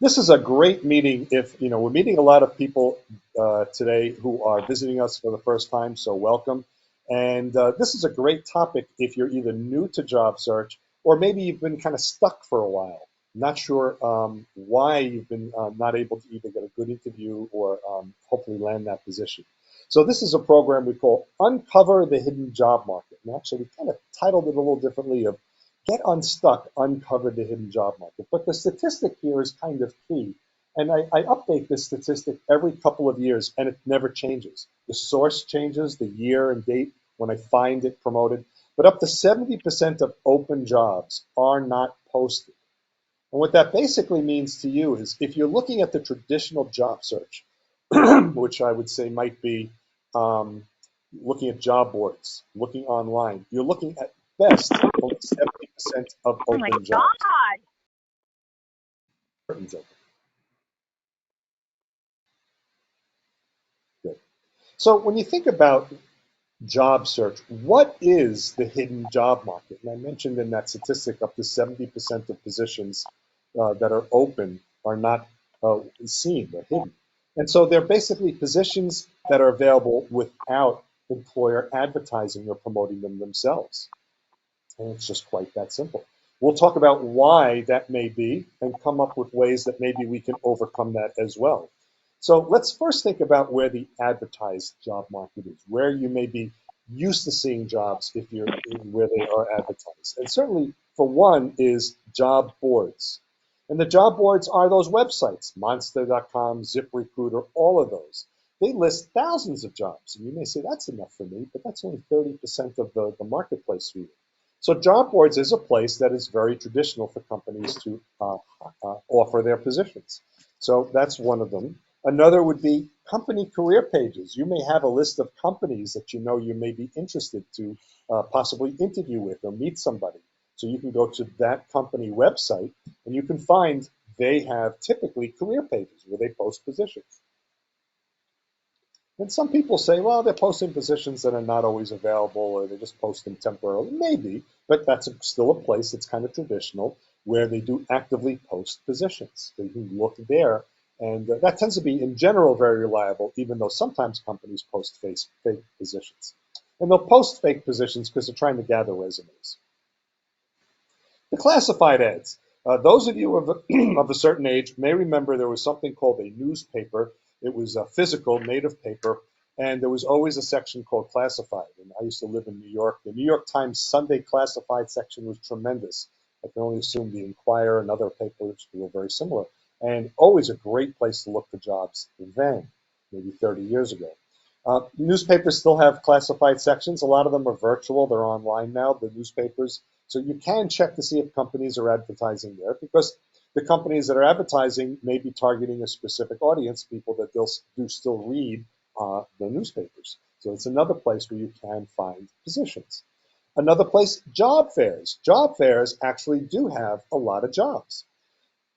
This is a great meeting. If you know, we're meeting a lot of people today who are visiting us for the first time, so welcome. And this is a great topic if you're either new to job search or maybe you've been kind of stuck for a while, not sure why you've been not able to either get a good interview or hopefully land that position. So this is a program we call Uncover the Hidden Job Market. And actually, we kind of titled it a little differently of Get Unstuck, Uncover the Hidden Job Market. But the statistic here is kind of key. And I update this statistic every couple of years, and it never changes. The source changes, the year and date when I find it promoted, but up to 70% of open jobs are not posted. And what that basically means to you is if you're looking at the traditional job search, which I would say might be um, looking at job boards, looking online, you're looking at best only 70% of Oh my open jobs. God. Curtains open. Good. So when you think about job search, what is the hidden job market? And I mentioned in that statistic up to 70% of positions that are open are not seen, they're hidden. And so they're basically positions that are available without employer advertising or promoting them themselves. And it's just quite that simple. We'll talk about why that may be and come up with ways that maybe we can overcome that as well. So let's first think about where the advertised job market is, where you may be used to seeing jobs if you're where they are advertised. And certainly, for one, is job boards. And the job boards are those websites, Monster.com, ZipRecruiter, all of those. They list thousands of jobs. And you may say, that's enough for me, but that's only 30% of the marketplace for you. So job boards is a place that is very traditional for companies to offer their positions. So that's one of them. Another would be company career pages. You may have a list of companies that you know you may be interested to possibly interview with or meet somebody. So you can go to that company website and you can find they have typically career pages where they post positions. And some people say, well, they're posting positions that are not always available or they just post them temporarily. Maybe, but that's still a place that's kind of traditional where they do actively post positions. So you can look there. And that tends to be, in general, very reliable, even though sometimes companies post fake positions. And they'll post fake positions because they're trying to gather resumes. The classified ads. Those of you of a certain age may remember there was something called a newspaper. It was a physical, made of paper, and there was always a section called classified. And I used to live in New York. The New York Times Sunday classified section was tremendous. I can only assume the Inquirer and other papers were very similar, and always a great place to look for jobs then, maybe 30 years ago. Newspapers still have classified sections. A lot of them are virtual. They're online now, the newspapers. So you can check to see if companies are advertising there because the companies that are advertising may be targeting a specific audience, people that they'll do still read the newspapers. So it's another place where you can find positions. Another place, job fairs. Job fairs actually do have a lot of jobs.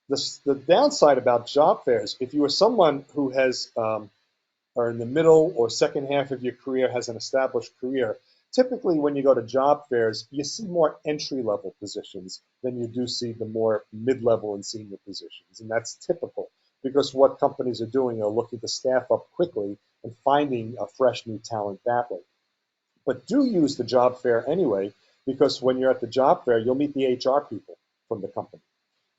The downside about job fairs, if you are someone who has are in the middle or second half of your career, has an established career, typically when you go to job fairs, you see more entry level positions than you do see the more mid level and senior positions. And that's typical because what companies are doing are looking to staff up quickly and finding a fresh new talent that way. But do use the job fair anyway, because when you're at the job fair, you'll meet the HR people from the company.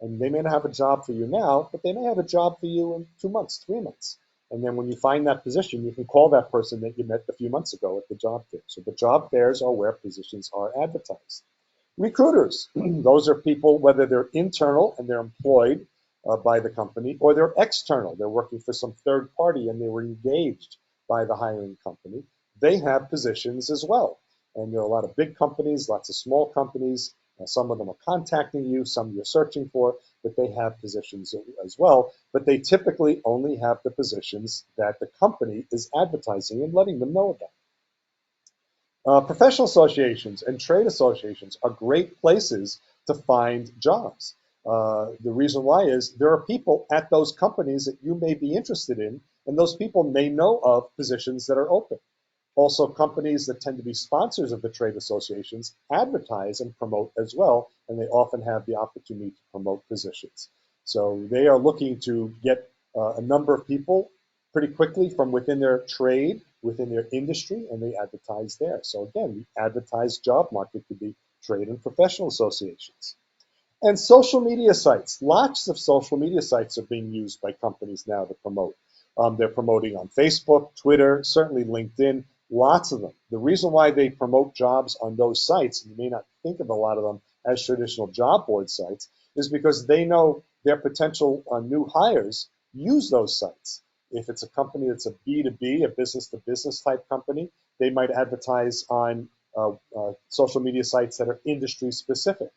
And they may not have a job for you now, but they may have a job for you in 2 months, 3 months. And then when you find that position, you can call that person that you met a few months ago at the job fair. So the job fairs are where positions are advertised. Recruiters, those are people, whether they're internal and they're employed by the company, or they're external, they're working for some third party and they were engaged by the hiring company. They have positions as well. And there are a lot of big companies, lots of small companies. Some of them are contacting you, some you're searching for, but they have positions as well. But they typically only have the positions that the company is advertising and letting them know about. Professional associations and trade associations are great places to find jobs. The reason why is there are people at those companies that you may be interested in, and those people may know of positions that are open. Also, companies that tend to be sponsors of the trade associations advertise and promote as well, and they often have the opportunity to promote positions. So they are looking to get a number of people pretty quickly from within their trade, within their industry, and they advertise there. So again, the advertised job market could be trade and professional associations. And social media sites. Lots of social media sites are being used by companies now to promote. They're promoting on Facebook, Twitter, certainly LinkedIn, lots of them. The reason why they promote jobs on those sites, and you may not think of a lot of them as traditional job board sites, is because they know their potential new hires use those sites. If it's a company that's a B2B, a business-to-business type company, they might advertise on social media sites that are industry specific.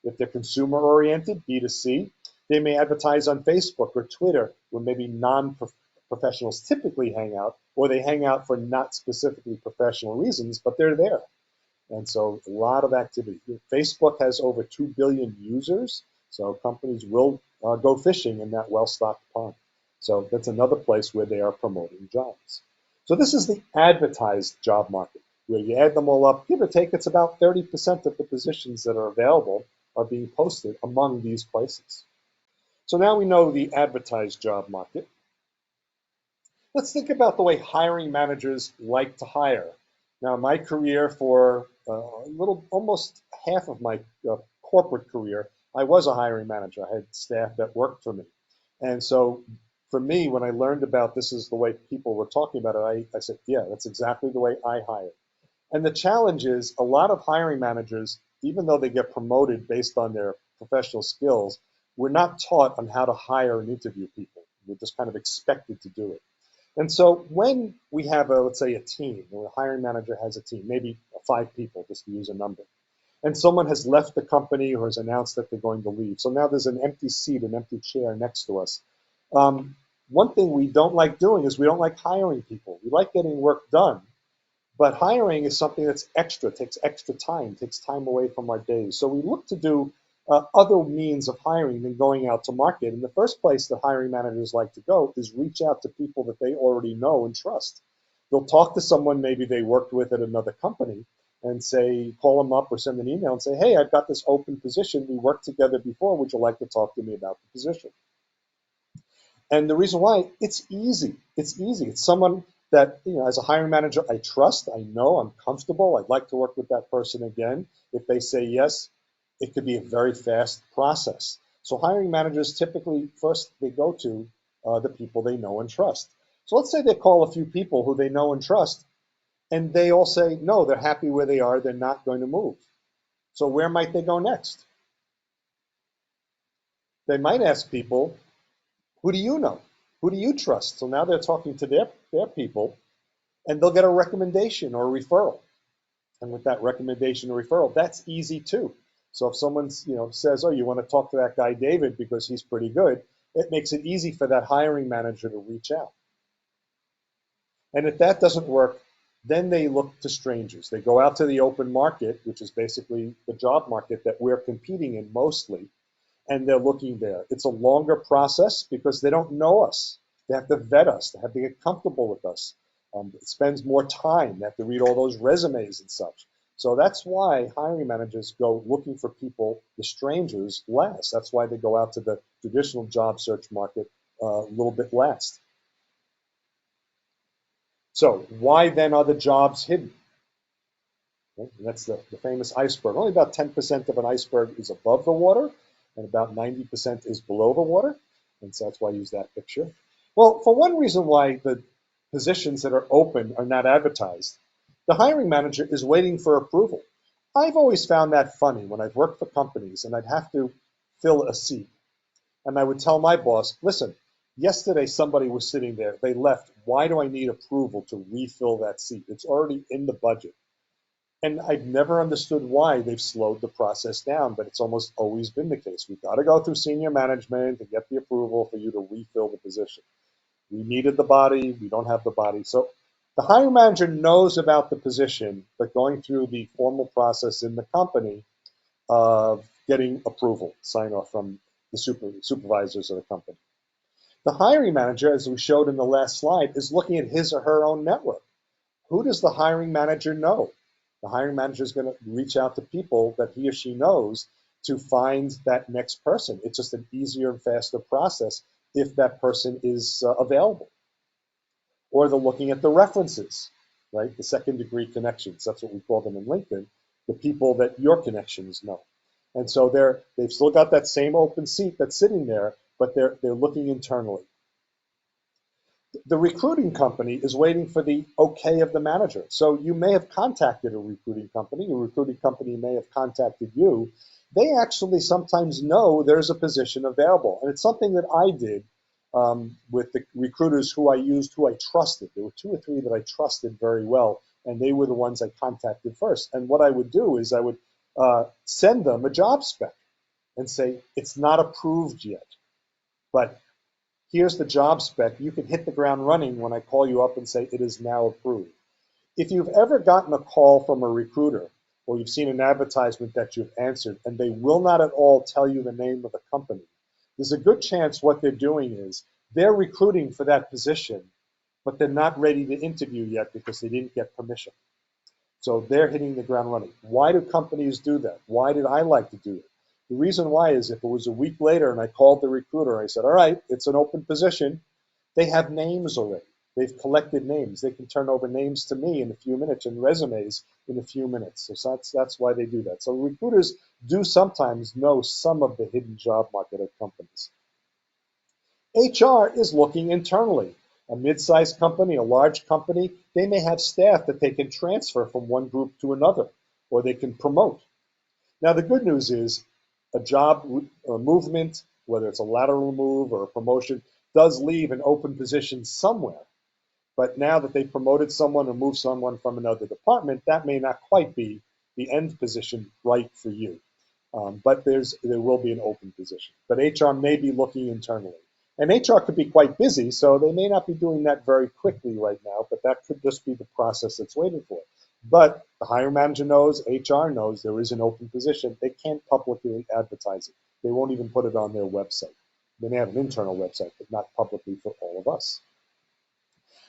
If they're consumer oriented, B2C, they may advertise on Facebook or Twitter, where maybe non-professionals typically hang out, or they hang out for not specifically professional reasons, but they're there. And so a lot of activity. Facebook has over 2 billion users, so companies will go fishing in that well-stocked pond. So that's another place where they are promoting jobs. So this is the advertised job market, where you add them all up, give or take, it's about 30% of the positions that are available are being posted among these places. So now we know the advertised job market. Let's think about the way hiring managers like to hire. Now, my career for almost half of my corporate career, I was a hiring manager. I had staff that worked for me. And so for me, when I learned about this is the way people were talking about it, I said, yeah, that's exactly the way I hire. And the challenge is a lot of hiring managers, even though they get promoted based on their professional skills, we're not taught on how to hire and interview people. We're just kind of expected to do it. And so when we have let's say a team, or a hiring manager has a team, maybe 5 people, just to use a number, and someone has left the company or has announced that they're going to leave. So now there's an empty seat, an empty chair next to us. One thing we don't like doing is we don't like hiring people. We like getting work done. But hiring is something that's extra, takes extra time, takes time away from our days. So we look to do other means of hiring than going out to market. And the first place that hiring managers like to go is reach out to people that they already know and trust. They'll talk to someone maybe they worked with at another company and say, call them up or send an email and say, hey, I've got this open position. We worked together before. Would you like to talk to me about the position? And the reason why, it's easy. It's easy. It's someone that, as a hiring manager, I trust, I know, I'm comfortable. I'd like to work with that person again. If they say yes, it could be a very fast process. So hiring managers typically, first, they go to the people they know and trust. So let's say they call a few people who they know and trust, and they all say, no, they're happy where they are. They're not going to move. So where might they go next? They might ask people, who do you know? Who do you trust? So now they're talking to their people, and they'll get a recommendation or a referral. And with that recommendation or referral, that's easy too. So if someone says, oh, you want to talk to that guy David because he's pretty good, it makes it easy for that hiring manager to reach out. And if that doesn't work, then they look to strangers. They go out to the open market, which is basically the job market that we're competing in mostly, and they're looking there. It's a longer process because they don't know us. They have to vet us. They have to get comfortable with us. It spends more time. They have to read all those resumes and such. So that's why hiring managers go looking for people, the strangers, last. That's why they go out to the traditional job search market a little bit last. So why then are the jobs hidden? Okay, that's the famous iceberg. Only about 10% of an iceberg is above the water, and about 90% is below the water. And so that's why I use that picture. Well, for one reason why the positions that are open are not advertised, the hiring manager is waiting for approval. I've always found that funny when I've worked for companies and I'd have to fill a seat. And I would tell my boss, listen, yesterday somebody was sitting there. They left. Why do I need approval to refill that seat? It's already in the budget. And I've never understood why they've slowed the process down, but it's almost always been the case. We've got to go through senior management to get the approval for you to refill the position. We needed the body. We don't have the body. So the hiring manager knows about the position, but going through the formal process in the company of getting approval, sign off from the supervisors of the company. The hiring manager, as we showed in the last slide, is looking at his or her own network. Who does the hiring manager know? The hiring manager is going to reach out to people that he or she knows to find that next person. It's just an easier and faster process if that person is available. Or they're looking at the references, right? The second degree connections. That's what we call them in LinkedIn, the people that your connections know. And so they've still got that same open seat that's sitting there, but they're looking internally. The recruiting company is waiting for the okay of the manager. So you may have contacted a recruiting company may have contacted you. They actually sometimes know there's a position available. And it's something that I did with the recruiters who I used, who I trusted. There were 2 or 3 that I trusted very well, and they were the ones I contacted first. And what I would do is I would send them a job spec and say, it's not approved yet, but here's the job spec. You can hit the ground running when I call you up and say it is now approved. If you've ever gotten a call from a recruiter or you've seen an advertisement that you've answered and they will not at all tell you the name of the company, there's a good chance what they're doing is they're recruiting for that position, but they're not ready to interview yet because they didn't get permission. So they're hitting the ground running. Why do companies do that? Why did I like to do it? The reason why is if it was a week later and I called the recruiter, I said, all right, it's an open position. They have names already. They've collected names. They can turn over names to me in a few minutes and resumes in a few minutes. So that's why they do that. So recruiters do sometimes know some of the hidden job market at companies. HR is looking internally. A mid-sized company, a large company, they may have staff that they can transfer from one group to another, or they can promote. Now, the good news is a job movement, whether it's a lateral move or a promotion, does leave an open position somewhere. But now that they promoted someone or moved someone from another department, that may not quite be the end position right for you. But there will be an open position. But HR may be looking internally. And HR could be quite busy, so they may not be doing that very quickly right now, but that could just be the process that's waiting for it. But the hiring manager knows, HR knows there is an open position. They can't publicly advertise it. They won't even put it on their website. They may have an internal website, but not publicly for all of us.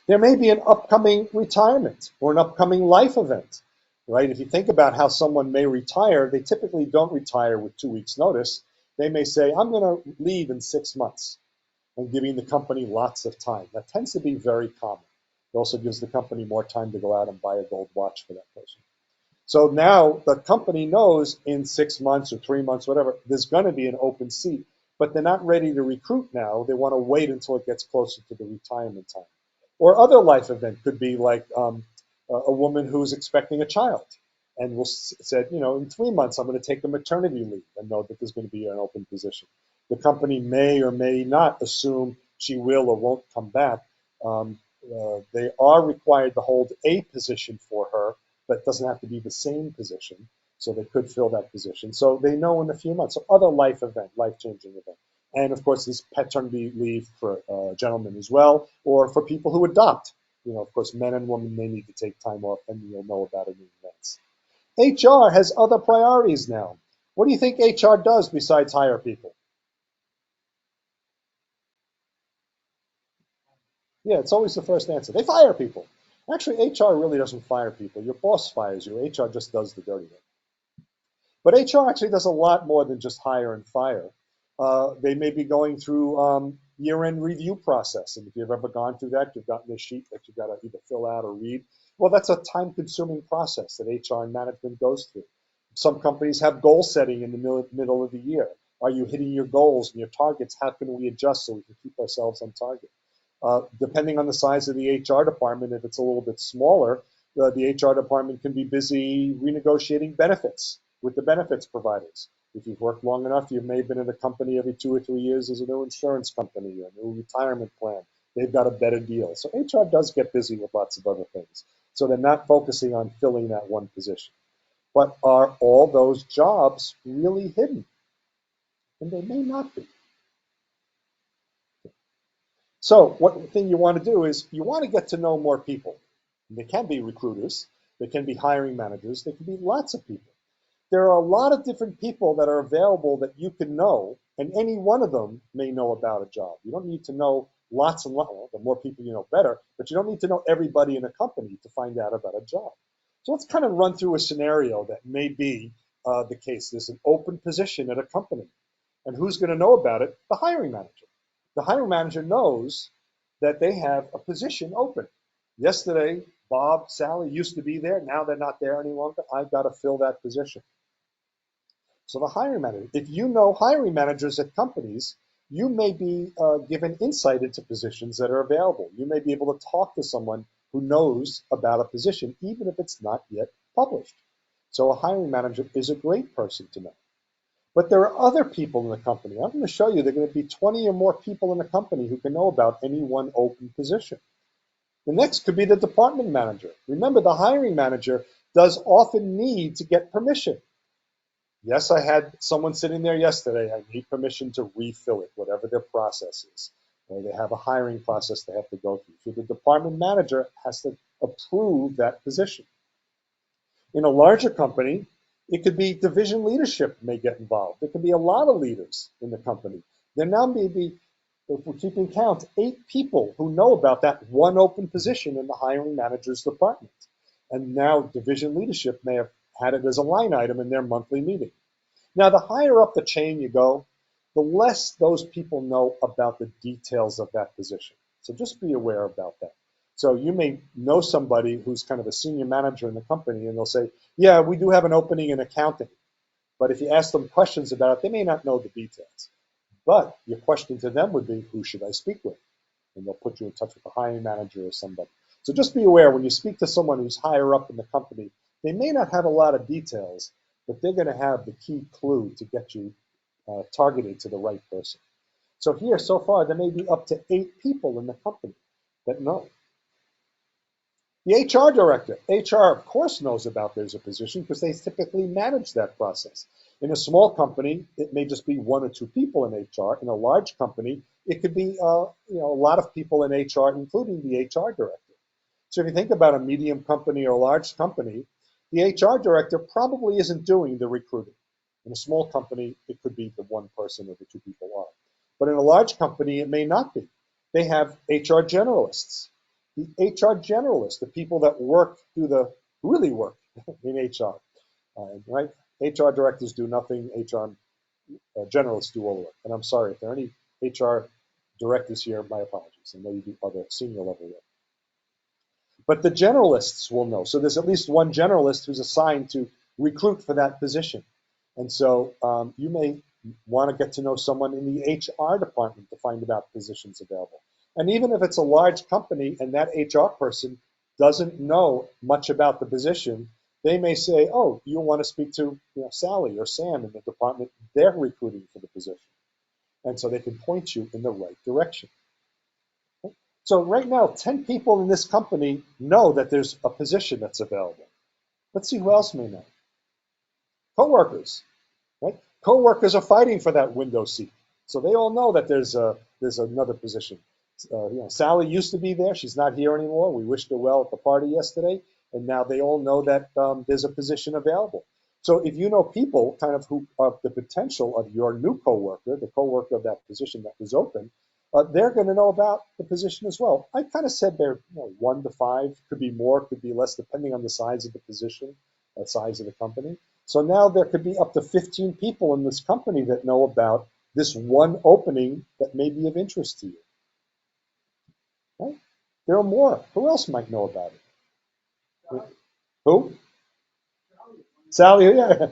There may be an upcoming retirement or an upcoming life event, right? If you think about how someone may retire, they typically don't retire with 2 weeks' notice. They may say, I'm going to leave in 6 months, and giving the company lots of time. That tends to be very common. It also gives the company more time to go out and buy a gold watch for that person. So now the company knows in 6 months or 3 months, whatever, there's going to be an open seat, but they're not ready to recruit now. They want to wait until it gets closer to the retirement time. Or other life event could be like a woman who's expecting a child and said, in 3 months, I'm going to take a maternity leave and know that there's going to be an open position. The company may or may not assume she will or won't come back. They are required to hold a position for her, but it doesn't have to be the same position. So they could fill that position. So they know in a few months. So other life-changing event. And of course, this paternity leave for gentlemen as well, or for people who adopt. Of course, men and women may need to take time off, and you'll know about it in advance. HR has other priorities now. What do you think HR does besides hire people? Yeah, it's always the first answer. They fire people. Actually, HR really doesn't fire people. Your boss fires you. HR just does the dirty work. But HR actually does a lot more than just hire and fire. They may be going through year-end review process. And if you've ever gone through that, you've gotten a sheet that you've got to either fill out or read. Well, that's a time-consuming process that HR and management goes through. Some companies have goal setting in the middle of the year. Are you hitting your goals and your targets? How can we adjust so we can keep ourselves on target? Depending on the size of the HR department, if it's a little bit smaller, the HR department can be busy renegotiating benefits with the benefits providers. If you've worked long enough, you may have been in a company every 2 or 3 years as a new insurance company, a new retirement plan. They've got a better deal. So HR does get busy with lots of other things. So they're not focusing on filling that one position. But are all those jobs really hidden? And they may not be. So what thing you want to do is you want to get to know more people. They can be recruiters, they can be hiring managers, they can be lots of people. There are a lot of different people that are available that you can know, and any one of them may know about a job. You don't need to know lots and lots. Well, the more people you know, better, but you don't need to know everybody in a company to find out about a job. So let's kind of run through a scenario that may be the case. There's an open position at a company. And who's going to know about it? The hiring manager. The hiring manager knows that they have a position open. Yesterday, Bob, Sally used to be there. Now they're not there any longer. I've got to fill that position. So the hiring manager, if you know hiring managers at companies, you may be given insight into positions that are available. You may be able to talk to someone who knows about a position, even if it's not yet published. So a hiring manager is a great person to know. But there are other people in the company. I'm going to show you there are going to be 20 or more people in the company who can know about any one open position. The next could be the department manager. Remember, the hiring manager does often need to get permission. Yes, I had someone sitting there yesterday. I need permission to refill it, whatever their process is. Or they have a hiring process they have to go through. So the department manager has to approve that position. In a larger company, it could be division leadership may get involved. There could be a lot of leaders in the company. There now may be, if we're keeping count, 8 people who know about that one open position in the hiring manager's department. And now division leadership may have had it as a line item in their monthly meeting. Now, the higher up the chain you go, the less those people know about the details of that position. So just be aware about that. So you may know somebody who's kind of a senior manager in the company, and they'll say, yeah, we do have an opening in accounting. But if you ask them questions about it, they may not know the details. But your question to them would be, who should I speak with? And they'll put you in touch with the hiring manager or somebody. So just be aware when you speak to someone who's higher up in the company, they may not have a lot of details, but they're going to have the key clue to get you targeted to the right person. So here, so far, there may be up to 8 people in the company that know. The HR director, HR of course knows about there's a position because they typically manage that process. In a small company, it may just be 1 or 2 people in HR. In a large company, it could be a lot of people in HR, including the HR director. So if you think about a medium company or a large company, the HR director probably isn't doing the recruiting. In a small company, it could be the 1 person or the 2 people are. But in a large company, it may not be. They have HR generalists. The HR generalists, the people that really work in HR, right? HR directors do nothing. HR generalists do all the work. And I'm sorry, if there are any HR directors here, my apologies. I know you do other senior level work. But the generalists will know. So there's at least 1 generalist who's assigned to recruit for that position. And so you may want to get to know someone in the HR department to find out positions available. And even if it's a large company and that HR person doesn't know much about the position, they may say, oh, you want to speak to Sally or Sam in the department. They're recruiting for the position. And so they can point you in the right direction. So right now, 10 people in this company know that there's a position that's available. Let's see who else may know. Coworkers, right? Coworkers are fighting for that window seat. So they all know that there's another position. Sally used to be there. She's not here anymore. We wished her well at the party yesterday. And now they all know that there's a position available. So if you know people kind of who are the potential of your new coworker, the coworker of that position that was open, they're going to know about the position as well. I kind of said they're 1 to 5, could be more, could be less, depending on the size of the position, the size of the company. So now there could be up to 15 people in this company that know about this one opening that may be of interest to you. Right? There are more. Who else might know about it? Who? Sally, yeah,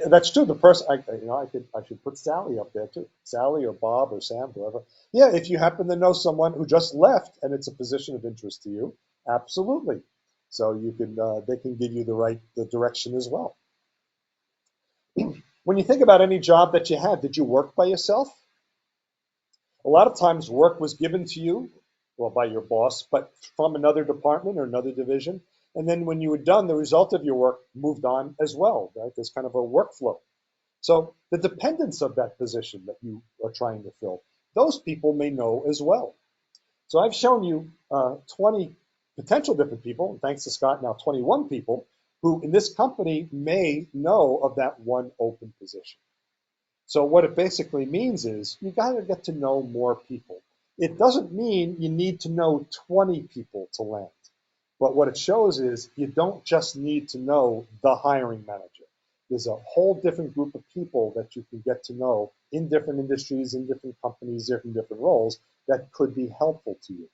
that's true. The person, I should put Sally up there too. Sally or Bob or Sam, whoever. Yeah, if you happen to know someone who just left and it's a position of interest to you, absolutely. So you can, they can give you the direction as well. When you think about any job that you had, did you work by yourself? A lot of times work was given to you, well, by your boss, but from another department or another division. And then when you were done, the result of your work moved on as well, right? There's kind of a workflow. So the dependence of that position that you are trying to fill, those people may know as well. So I've shown you 20 potential different people, and thanks to Scott, now 21 people, who in this company may know of that one open position. So what it basically means is you got to get to know more people. It doesn't mean you need to know 20 people to land. But what it shows is you don't just need to know the hiring manager. there's a whole different group of people that you can get to know in different industries, in different companies, different roles that could be helpful to you.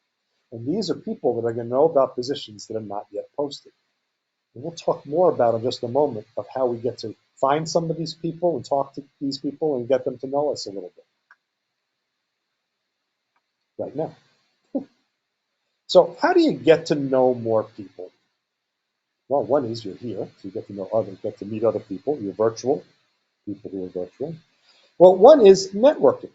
And these are people that are going to know about positions that are not yet posted. And we'll talk more about in just a moment of how we get to find some of these people and talk to these people and get them to know us a little bit right now. So how do you get to know more people? Well, one is you're here, so you get to know others, get to meet other people. You're virtual, people who are virtual. Well, one is networking.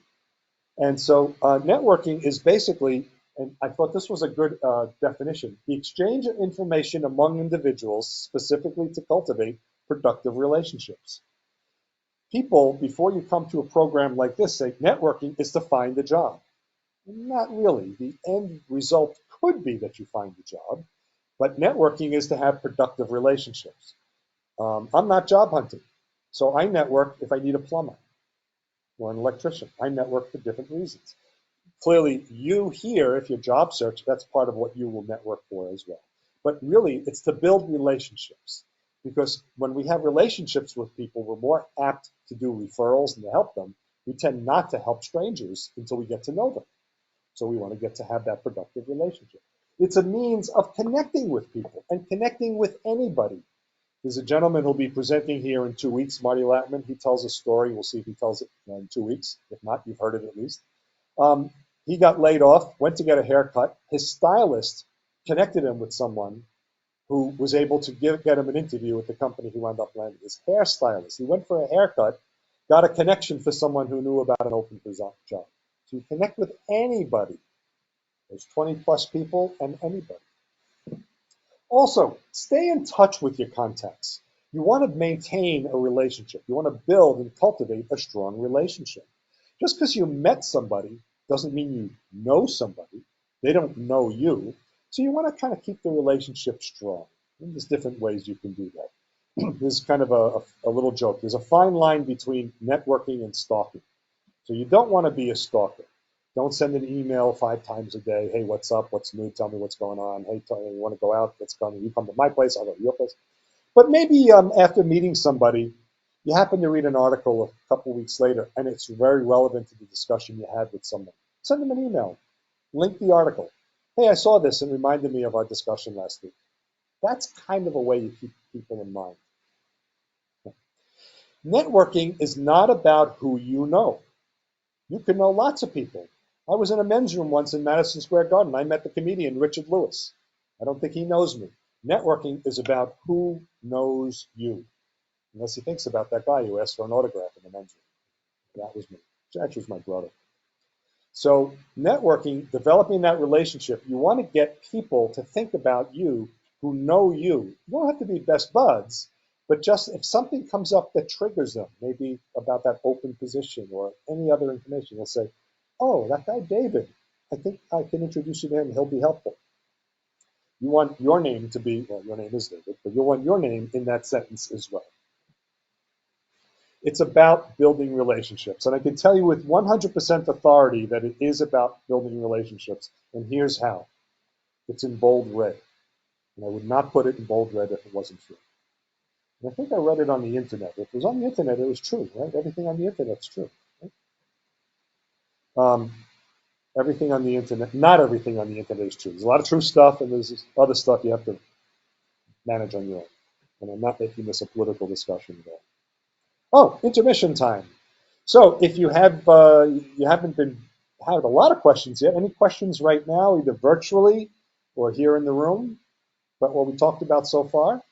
And so networking is basically, and I thought this was a good definition, the exchange of information among individuals specifically to cultivate productive relationships. People, before you come to a program like this, say networking is to find a job. Not really. The end result could be that you find a job, but networking is to have productive relationships. I'm not job hunting, so I network if I need a plumber or an electrician. I network for different reasons. Clearly, you here, if you're job search, that's part of what you will network for as well. But really, it's to build relationships. Because when we have relationships with people, we're more apt to do referrals and to help them. We tend not to help strangers until we get to know them. So we want to get to have that productive relationship. It's a means of connecting with people and connecting with anybody. There's a gentleman who'll be presenting here in 2 weeks, Marty Latman. He tells a story. We'll see if he tells it in 2 weeks. If not, you've heard it at least. He got laid off, went to get a haircut. His stylist connected him with someone who was able to get him an interview with the company he wound up landing. His hairstylist. He went for a haircut, got a connection for someone who knew about an open job. So you connect with anybody. There's 20 plus people and anybody. Also, stay in touch with your contacts. You want to maintain a relationship. You want to build and cultivate a strong relationship. Just because you met somebody doesn't mean you know somebody. They don't know you. So you want to kind of keep the relationship strong. And there's different ways you can do that. There's kind of a little joke. There's a fine line between networking and stalking. So you don't want to be a stalker. Don't send an email 5 times a day. Hey, what's up? What's new? Tell me what's going on. Hey, you want to go out? Let's come. You come to my place. I'll go to your place. But maybe after meeting somebody, you happen to read an article a couple of weeks later, and it's very relevant to the discussion you had with someone. Send them an email. Link the article. Hey, I saw this and reminded me of our discussion last week. That's kind of a way you keep people in mind. Networking is not about who you know. You can know lots of people. I was in a men's room once in Madison Square Garden. I met the comedian Richard Lewis. I don't think he knows me. Networking is about who knows you. Unless he thinks about that guy who asked for an autograph in the men's room. That was me. That was my brother. So networking, developing that relationship, you want to get people to think about you who know you. You don't have to be best buds, but just if something comes up that triggers them, maybe about that open position or any other information, they'll say, oh, that guy David, I think I can introduce you to him. He'll be helpful. You want your name to be, well, your name is David, but you want your name in that sentence as well. It's about building relationships. And I can tell you with 100% authority that it is about building relationships. And here's how. It's in bold red. And I would not put it in bold red if it wasn't true. And I think I read it on the internet. If it was on the internet, it was true, right? Everything on the internet's true. Right? Everything on the internet, not everything on the internet is true. There's a lot of true stuff, and there's other stuff you have to manage on your own. And I'm not making this a political discussion at all. Oh, intermission time. So if you have you haven't been had a lot of questions yet, any questions right now, either virtually or here in the room, about what we talked about so far?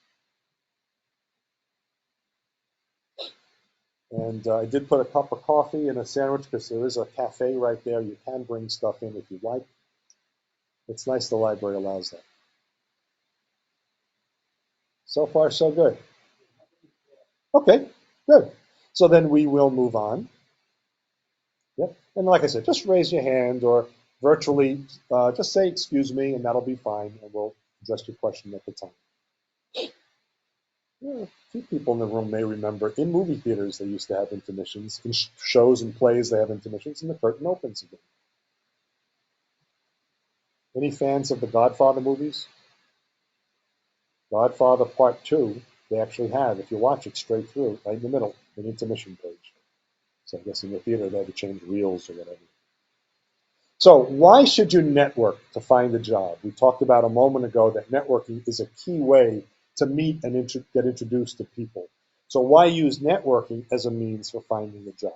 And I did put a cup of coffee and a sandwich because there is a cafe right there. You can bring stuff in if you like. It's nice the library allows that. So far, so good. Okay, good. So then we will move on. Yep. And like I said, just raise your hand or virtually just say, excuse me, and that'll be fine. And we'll address your question at the time. Yeah, a few people in the room may remember in movie theaters they used to have intermissions. In shows and plays they have intermissions, and the curtain opens again. Any fans of the Godfather movies? Godfather Part 2. they actually have, if you watch it straight through, right in the middle, an intermission page. So I guess in the theater they had to change reels or whatever. So why should you network to find a job? We talked about a moment ago that networking is a key way to meet and get introduced to people. So why use networking as a means for finding a job?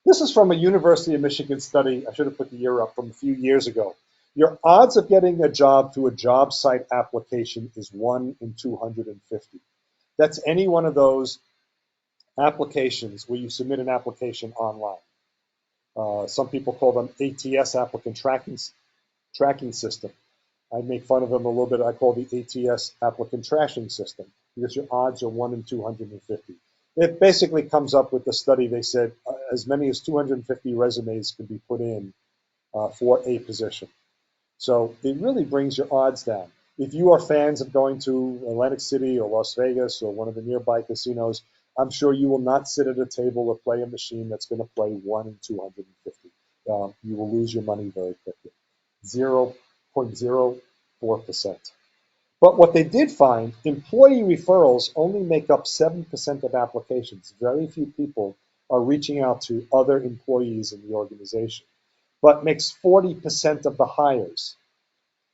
This is from a University of Michigan study. I should have put the year up from a few years ago. Your odds of getting a job through a job site application is 1 in 250. That's any one of those applications where you submit an application online. Some people call them ATS, applicant tracking system. I make fun of them a little bit. I call the ATS applicant tracking system because your odds are 1 in 250. It basically comes up with the study. They said as many as 250 resumes can be put in for a position. So it really brings your odds down. If you are fans of going to Atlantic City or Las Vegas or one of the nearby casinos, I'm sure you will not sit at a table or play a machine that's going to play 1 in 250. You will lose your money very quickly. 0.04%. But what they did find, employee referrals only make up 7% of applications. Very few people are reaching out to other employees in the organization, but makes 40% of the hires.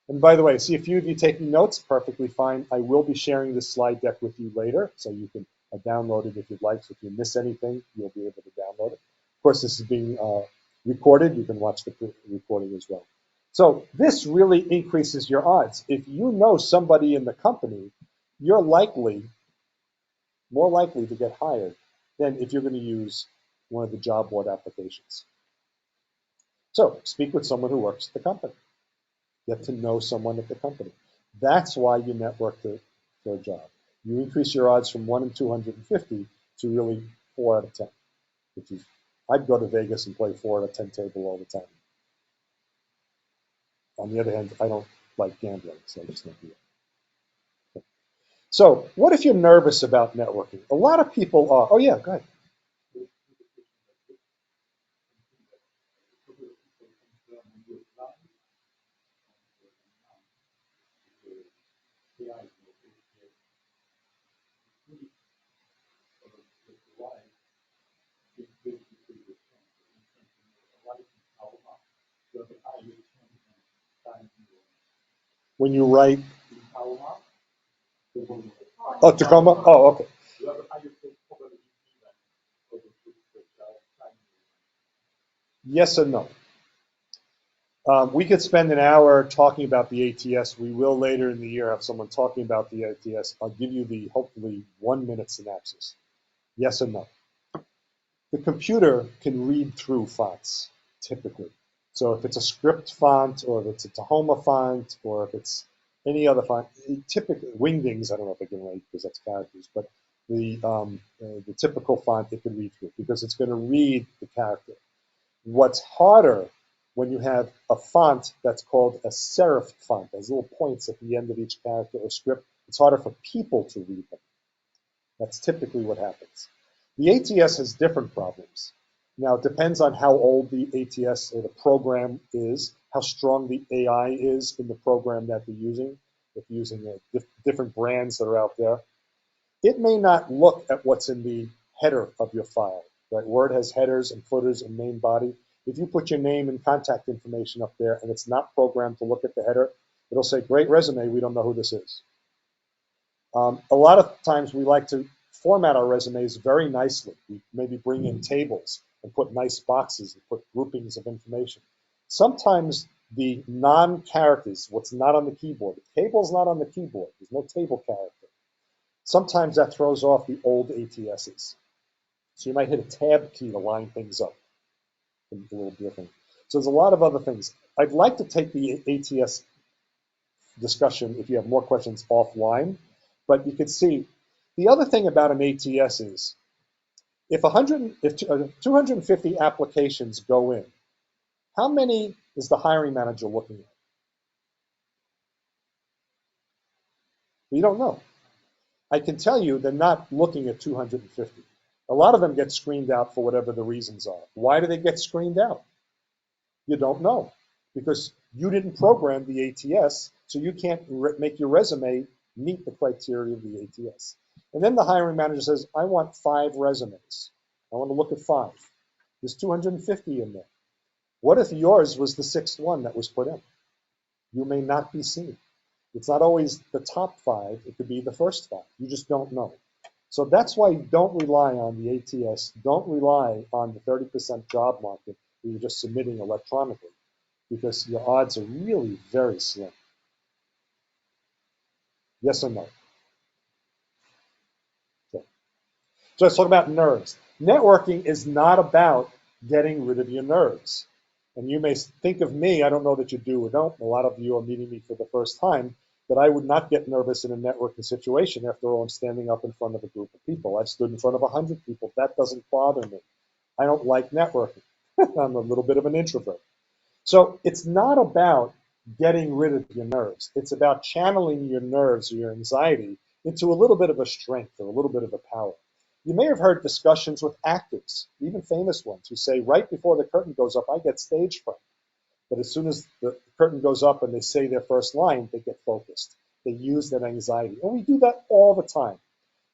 And by the way, see a few of you taking notes, perfectly fine. I will be sharing this slide deck with you later, so you can download it if you'd like. So if you miss anything, you'll be able to download it. Of course, this is being recorded. You can watch the recording as well. So this really increases your odds. If you know somebody in the company, you're more likely to get hired than if you're going to use one of the job board applications. So speak with someone who works at the company. Get to know someone at the company. That's why you network for a job. You increase your odds from 1 in 250 to really 4 out of 10, which is, I'd go to Vegas and play 4 out of 10 table all the time. On the other hand, I don't like gambling, so I just don't do it. So what if you're nervous about networking? A lot of people are. Oh, yeah, go ahead. When you write, oh, Tacoma? Oh, okay. Yes and no. We could spend an hour talking about the ATS. We will later in the year have someone talking about the ATS. I'll give you the hopefully 1-minute synopsis. Yes and no. The computer can read through fonts, typically. So if it's a script font, or if it's a Tahoma font, or if it's any other font, typically Wingdings, I don't know if I can read because that's characters, but the typical font it can read through because it's going to read the character. What's harder when you have a font that's called a serif font, there's little points at the end of each character or script, it's harder for people to read them. That's typically what happens. The ATS has different problems. Now, it depends on how old the ATS or the program is, how strong the AI is in the program that they're using. If you're using different brands that are out there, it may not look at what's in the header of your file. Right? Word has headers and footers and main body. If you put your name and contact information up there and it's not programmed to look at the header, it'll say, great resume, we don't know who this is. A lot of times we like to format our resumes very nicely. We maybe bring in tables and put nice boxes and put groupings of information. Sometimes the non-characters, what's not on the keyboard, the table's not on the keyboard, there's no table character. Sometimes that throws off the old ATSs. So you might hit a tab key to line things up. It's a little different. So there's a lot of other things. I'd like to take the ATS discussion, if you have more questions, offline. But you can see the other thing about an ATS is if 250 applications go in, how many is the hiring manager looking at? We don't know. I can tell you they're not looking at 250. A lot of them get screened out for whatever the reasons are. Why do they get screened out? You don't know because you didn't program the ATS, so you can't make your resume meet the criteria of the ATS. And then the hiring manager says, I want 5 resumes. I want to look at 5. There's 250 in there. What if yours was the 6th one that was put in? You may not be seen. It's not always the top 5. It could be the first 5. You just don't know. So that's why you don't rely on the ATS. Don't rely on the 30% job market where you're just submitting electronically, because your odds are really very slim. Yes or no? Okay. So let's talk about nerves. Networking is not about getting rid of your nerves. And you may think of me, I don't know that you do or don't, a lot of you are meeting me for the first time, that I would not get nervous in a networking situation. After all, I'm standing up in front of a group of people. I've stood in front of 100 people. That doesn't bother me. I don't like networking. I'm a little bit of an introvert. So it's not about getting rid of your nerves. It's about channeling your nerves or your anxiety into a little bit of a strength or a little bit of a power. You may have heard discussions with actors, even famous ones, who say right before the curtain goes up, I get stage fright. But as soon as the curtain goes up and they say their first line, they get focused. They use that anxiety. And we do that all the time.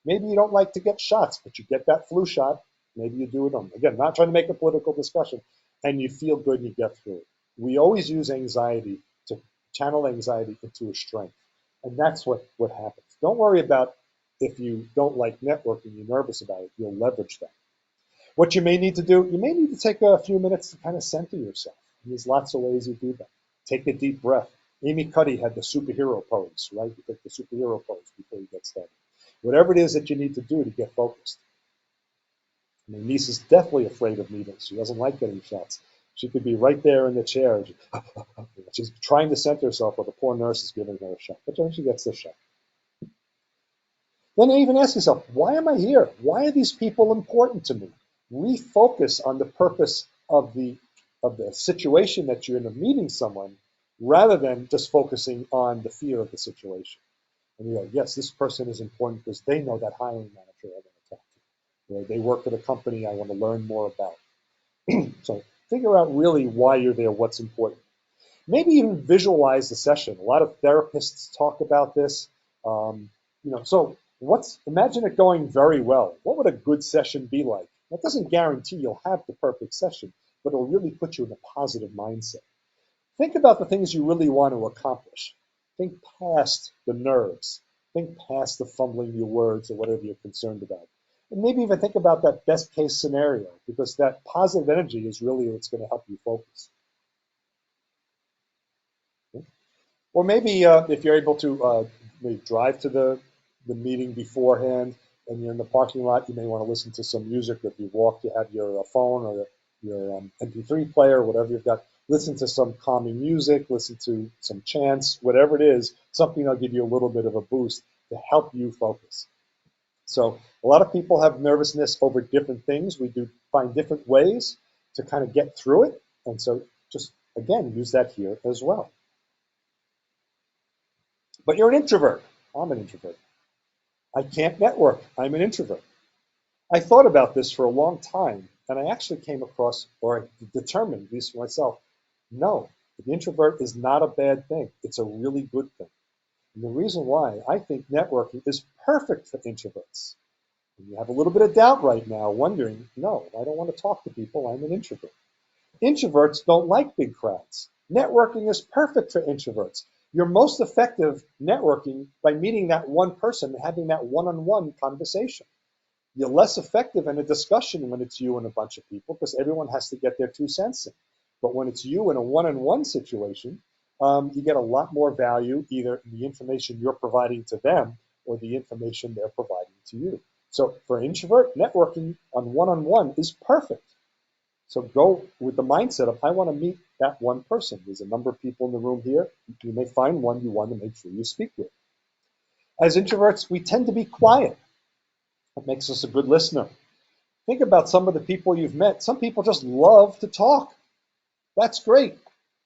Maybe you don't like to get shots, but you get that flu shot. Maybe you do it on. Again, not trying to make a political discussion. And you feel good and you get through it. We always use anxiety to channel anxiety into a strength. And that's what happens. Don't worry about if you don't like networking, you're nervous about it. You'll leverage that. What you may need to do, you may need to take a few minutes to kind of center yourself. And there's lots of ways you do that. Take a deep breath. Amy Cuddy had the superhero pose, right? You take the superhero pose before you get started. Whatever it is that you need to do to get focused. My niece is definitely afraid of needles. She doesn't like getting shots. She could be right there in the chair. She's trying to center herself while the poor nurse is giving her a shot. But then she gets the shot. Then you even ask yourself, why am I here? Why are these people important to me? Refocus on the purpose of the situation that you're in of meeting someone, rather than just focusing on the fear of the situation. And you go, yes, this person is important because they know that hiring manager I want to talk to. Or they work at a company I want to learn more about. So figure out really why you're there, what's important. Maybe even visualize the session. A lot of therapists talk about this. So imagine it going very well. What would a good session be like? That doesn't guarantee you'll have the perfect session, but it'll really put you in a positive mindset. Think about the things you really want to accomplish. Think past the nerves. Think past the fumbling your words or whatever you're concerned about. And maybe even think about that best case scenario, because that positive energy is really what's going to help you focus. Okay? Or maybe if you're able to maybe drive to the meeting beforehand and you're in the parking lot, you may want to listen to some music. If you walk, you have your phone or your MP3 player, whatever you've got. Listen to some calming music, listen to some chants, whatever it is, something that'll give you a little bit of a boost to help you focus. So a lot of people have nervousness over different things. We do find different ways to kind of get through it. And so just, again, use that here as well. But you're an introvert. I'm an introvert. I can't network. I'm an introvert. I thought about this for a long time, and I actually came across, or I determined, at least for myself, no, the introvert is not a bad thing. It's a really good thing. And the reason why I think networking is perfect for introverts. And you have a little bit of doubt right now, wondering, no, I don't want to talk to people. I'm an introvert. Introverts don't like big crowds. Networking is perfect for introverts. You're most effective networking by meeting that one person and having that one-on-one conversation. You're less effective in a discussion when it's you and a bunch of people, because everyone has to get their 2 cents in. But when it's you in a one-on-one situation, you get a lot more value, either in the information you're providing to them or the information they're providing to you. So for an introvert, networking on one-on-one is perfect. So go with the mindset of, I want to meet that one person. There's a number of people in the room here. You may find one you want to make sure you speak with. As introverts, we tend to be quiet. That makes us a good listener. Think about some of the people you've met. Some people just love to talk. That's great.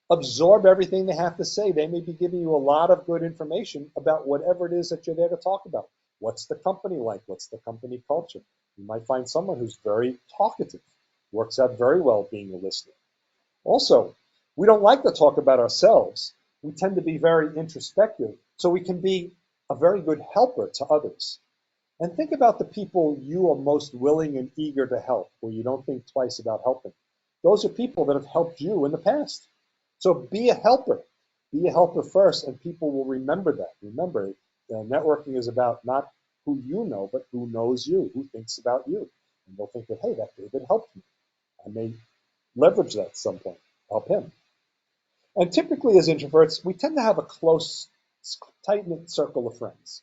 Absorb everything they have to say. They may be giving you a lot of good information about whatever it is that you're there to talk about. What's the company like? What's the company culture? You might find someone who's very talkative. Works out very well being a listener. Also, we don't like to talk about ourselves. We tend to be very introspective, so we can be a very good helper to others. And think about the people you are most willing and eager to help, where you don't think twice about helping. Those are people that have helped you in the past. So be a helper. Be a helper first, and people will remember that. Remember, networking is about not who you know, but who knows you, who thinks about you. And they'll think that, hey, that David helped me. I may leverage that at some point, help him. And typically, as introverts, we tend to have a close, tight knit circle of friends.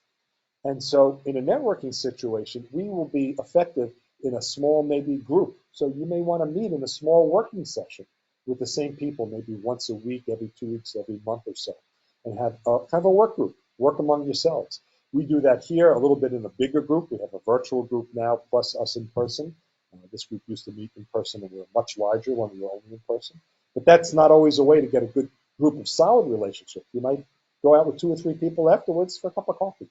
And so in a networking situation, we will be effective in a small, maybe group. So you may want to meet in a small working session with the same people, maybe once a week, every 2 weeks, every month or so, and have kind of a work group, work among yourselves. We do that here a little bit in a bigger group. We have a virtual group now, plus us in person. This group used to meet in person, and we were much larger when we were only in person. But that's not always a way to get a good group of solid relationship. You might go out with 2 or 3 people afterwards for a cup of coffee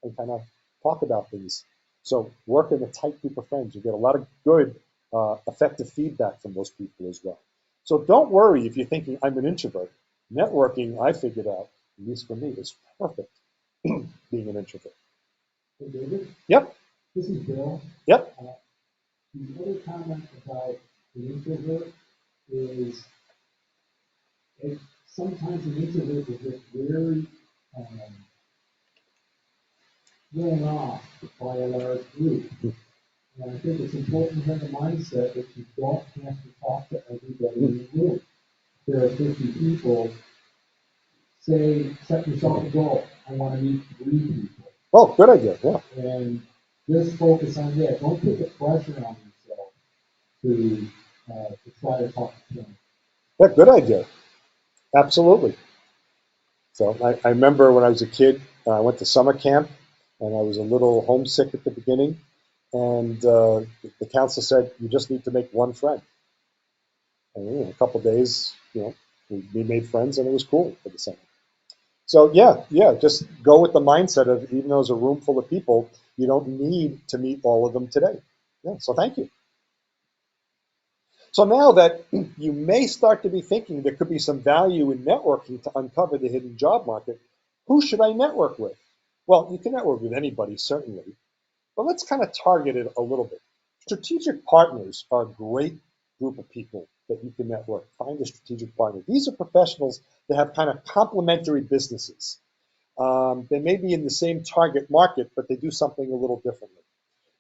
and kind of talk about things. So work in a tight group of friends. You get a lot of good, effective feedback from those people as well. So don't worry if you're thinking, I'm an introvert. Networking, I figured out, at least for me, is perfect being an introvert. Hey, David, Yep, this is Bill. yep. The other comment about the introvert is it, sometimes an introvert will get very um, thrown off by a large group. And I think it's important to have a mindset that you don't have to talk to everybody in the room. There are 50 people. Say, set yourself a goal. I want to meet 3 people. Oh, good idea, yeah. And just focus on that. Don't put the pressure on yourself to try to talk to them. Yeah, good idea. Absolutely. So I remember when I was a kid, I went to summer camp, and I was a little homesick at the beginning. And the counselor said, you just need to make one friend. And in a couple of days, we made friends, and it was cool for the summer. So yeah, just go with the mindset of even though there's a room full of people, you don't need to meet all of them today. Yeah, so thank you. So now that you may start to be thinking there could be some value in networking to uncover the hidden job market, who should I network with? Well, you can network with anybody, certainly, but let's kind of target it a little bit. Strategic partners are a great group of people that you can network. Find a strategic partner. These are professionals that have kind of complementary businesses. They may be in the same target market, but they do something a little differently.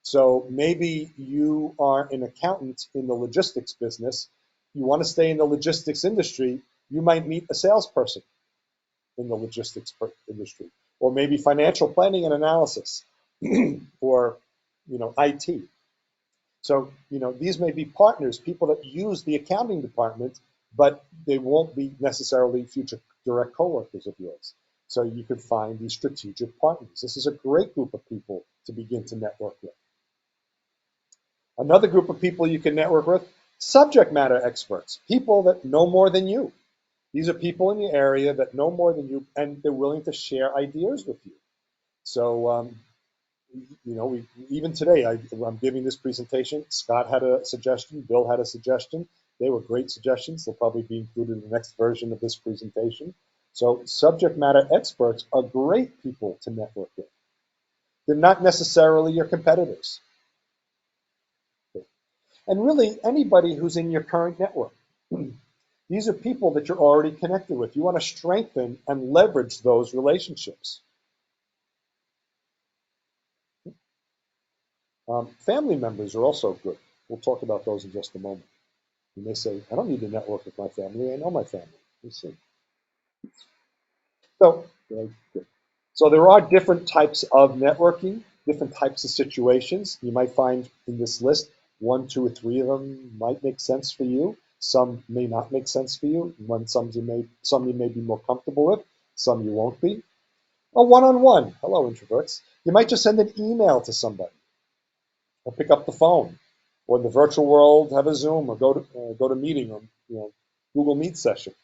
So maybe you are an accountant in the logistics business. You want to stay in the logistics industry. You might meet a salesperson in the logistics industry, or maybe financial planning and analysis, or IT. So these may be partners, people that use the accounting department, but they won't be necessarily future direct coworkers of yours. So you could find these strategic partners. This is a great group of people to begin to network with. Another group of people you can network with, subject matter experts, people that know more than you. These are people in the area that know more than you, and they're willing to share ideas with you. So, even today, I'm giving this presentation. Scott had a suggestion. Bill had a suggestion. They were great suggestions. They'll probably be included in the next version of this presentation. So subject matter experts are great people to network with. They're not necessarily your competitors. And really, anybody who's in your current network. These are people that you're already connected with. You want to strengthen and leverage those relationships. Family members are also good. We'll talk about those in just a moment. You may say, I don't need to network with my family. I know my family. We'll see. So, good. So there are different types of networking, different types of situations. You might find in this list, 1, 2, or 3 of them might make sense for you. Some may not make sense for you. Some you may be more comfortable with. Some you won't be. A one-on-one. Hello, introverts. You might just send an email to somebody, or pick up the phone, or in the virtual world have a Zoom, or go to meeting, or Google Meet session.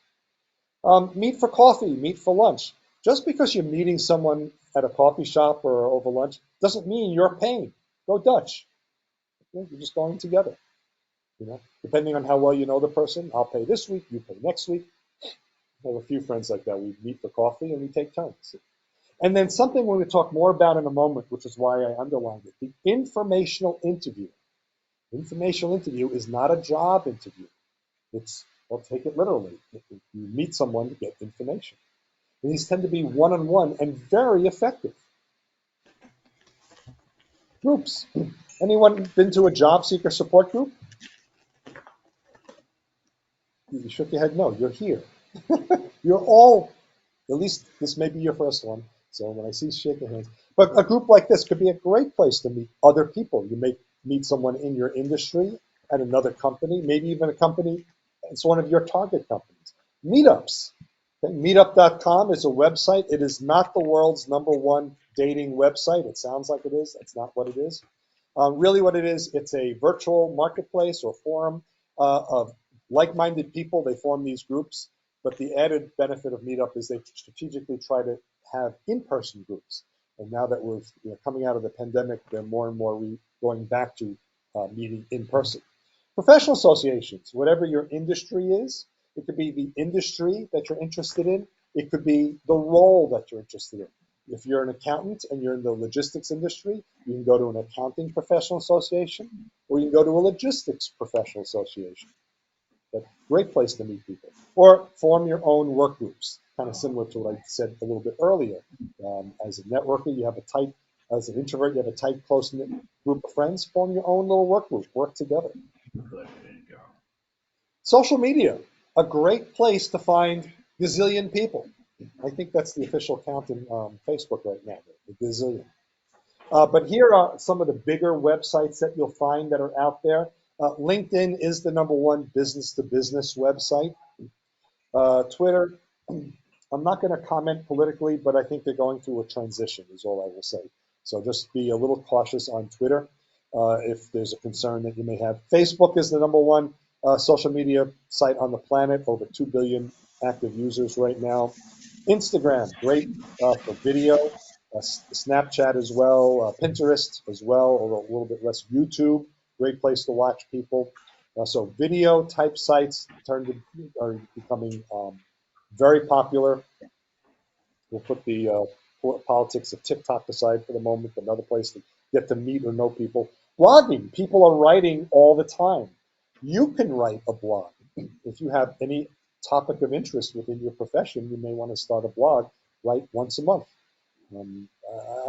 Meet for coffee, meet for lunch. Just because you're meeting someone at a coffee shop or over lunch doesn't mean you're paying. Go Dutch. You're just going together. Depending on how well you know the person, I'll pay this week, you pay next week. I have a few friends like that. We meet for coffee and we take turns. And then something we're going to talk more about in a moment, which is why I underlined it. The informational interview. Informational interview is not a job interview. It's, well, take it literally. You meet someone to get information. And these tend to be one-on-one and very effective. Groups. Anyone been to a job seeker support group? You shook your head. No, you're here. You're all, at least this may be your first one. So when I see shaking hands, but a group like this could be a great place to meet other people. You may meet someone in your industry at another company, maybe even a company, it's one of your target companies. Meetups. Okay, Meetup.com is a website. It is not the world's #1 dating website. It sounds like it is. That's not what it is. Really what it is, it's a virtual marketplace or forum of like-minded people. They form these groups, but the added benefit of Meetup is they strategically try to have in-person groups. And now that we're coming out of the pandemic, they're more and more going back to meeting in person. Professional associations, whatever your industry is, it could be the industry that you're interested in. It could be the role that you're interested in. If you're an accountant and you're in the logistics industry, you can go to an accounting professional association, or you can go to a logistics professional association. But great place to meet people. Or form your own work groups, kind of similar to what I said a little bit earlier. As a networker, you have a tight, as an introvert, you have a tight, close-knit group of friends. Form your own little work group. Work together. Social media, a great place to find gazillion people. I think that's the official count in Facebook right now, the gazillion. But here are some of the bigger websites that you'll find that are out there. LinkedIn is the #1 business-to-business website. Twitter, I'm not going to comment politically, but I think they're going through a transition is all I will say. So just be a little cautious on Twitter if there's a concern that you may have. Facebook is the #1 social media site on the planet, over 2 billion active users right now. Instagram, great for video. Snapchat as well, Pinterest as well, although a little bit less. YouTube, great place to watch people. So video type sites are becoming very popular. We'll put the politics of TikTok aside for the moment. Another place to get to meet or know people. Blogging, people are writing all the time. You can write a blog. If you have any topic of interest within your profession, you may want to start a blog, write once a month.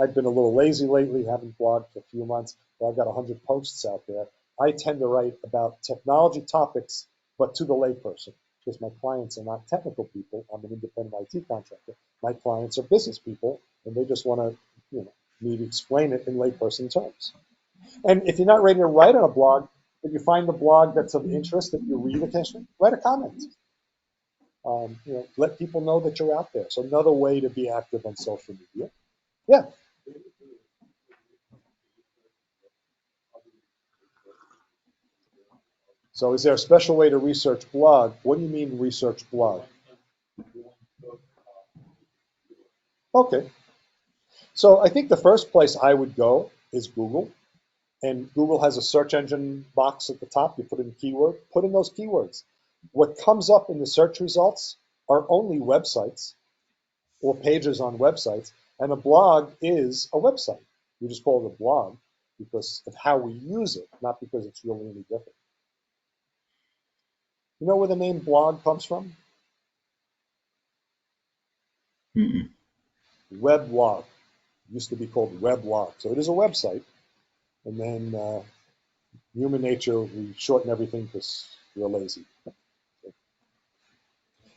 I've been a little lazy lately, haven't blogged for a few months, but I've got 100 posts out there. I tend to write about technology topics, but to the layperson, because my clients are not technical people. I'm an independent IT contractor. My clients are business people, and they just want to, me to explain it in layperson terms. And if you're not ready to write on a blog, if you find the blog that's of interest that you read occasionally, write a comment. Let people know that you're out there. So another way to be active on social media. Yeah. So is there a special way to research blog? What do you mean research blog? Okay. So I think the first place I would go is Google. And Google has a search engine box at the top. You put in a keyword, put in those keywords. What comes up in the search results are only websites or pages on websites. And a blog is a website. We just call it a blog because of how we use it, not because it's really any different. You know where the name blog comes from? Mm-mm. Weblog. It used to be called weblog. So it is a website. And then human nature, we shorten everything because we're lazy.